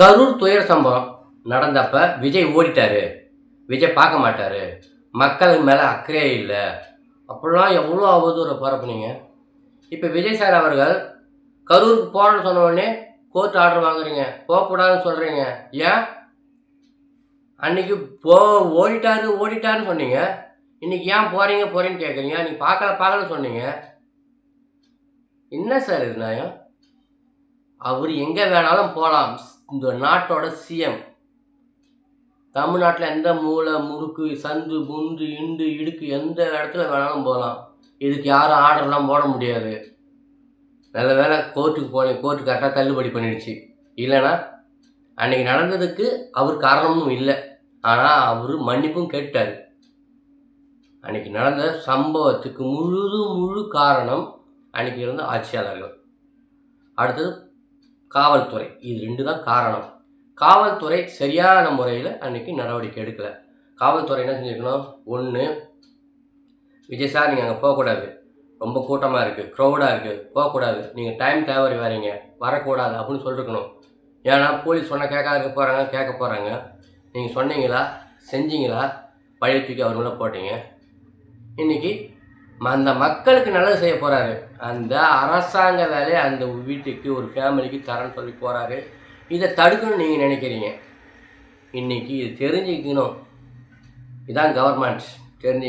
கரூர் துயர சம்பவம் நடந்தப்ப விஜய் ஓடிட்டாரு, விஜய் பார்க்க மாட்டாரு, மக்கள் மேலே அக்கறையே இல்லை, அப்படிலாம் எவ்வளோ அவதூறு பரப்புனீங்க. இப்போ விஜய் சார் அவர்கள் கரூருக்கு போகிறேன்னு சொன்ன உடனே கோர்ட் ஆர்டர் வாங்குறீங்க, போகக்கூடாதுன்னு சொல்கிறீங்க. ஏன் அன்றைக்கி ஓடிட்டாருன்னு சொன்னீங்க, இன்றைக்கி ஏன் போகிறீங்கன்னு கேட்குறீங்க. நீங்கள் பார்க்கலன்னு சொன்னீங்க. என்ன சார் இது நியாயம்? அவர் எங்கே வேணாலும் போகலாம். இந்த நாட்டோட சிஎம். தமிழ்நாட்டில் எந்த மூலை முறுக்கு சந்து புந்து இண்டு இடுக்கு எந்த இடத்துல வேணாலும் போகலாம். இதுக்கு யாரும் ஆர்டர்லாம் போட முடியாது. நல்ல வேலை கோர்ட்டுக்கு போனேன், கோர்ட்டு கரெக்டாக தள்ளுபடி பண்ணிடுச்சு. இல்லைன்னா அன்றைக்கி நடந்ததுக்கு அவர் காரணமும் இல்லை. ஆனால் அவர் மன்னிப்பும் கேட்டார். அன்றைக்கி நடந்த சம்பவத்துக்கு முழு காரணம் அன்றைக்கி இருந்த ஆட்சியாளர்கள். அடுத்தது காவல்துறை. இது 2 தான் காரணம். காவல்துறை சரியான முறையில் அன்றைக்கி நடவடிக்கை எடுக்கலை. காவல்துறை என்ன செஞ்சுருக்கணும்? 1, விஜய் சார் நீங்கள் அங்கே போகக்கூடாது, ரொம்ப கூட்டமாக இருக்குது, க்ரௌடாக இருக்குது, போகக்கூடாது, நீங்கள் டைம் தவறி வரீங்க, வரக்கூடாது அப்படின்னு சொல்லிருக்கணும். ஏன்னா போலீஸ் சொன்னால் கேட்க போகிறாங்க. நீங்கள் சொன்னீங்களா, செஞ்சீங்களா, பழைய தூக்கி அவர் மேலே போட்டீங்க. இன்றைக்கி அந்த மக்களுக்கு நல்லது செய்ய போகிறாரு. அந்த அரசாங்க வேலையை அந்த வீட்டுக்கு ஒரு ஃபேமிலிக்கு தரேன்னு சொல்லி போகிறாரு. இதை தடுக்கணும்னு நீங்கள் நினைக்கிறீங்க. இன்றைக்கி இது தெரிஞ்சுக்கணும். இதுதான் கவர்மெண்ட் தெரிஞ்சு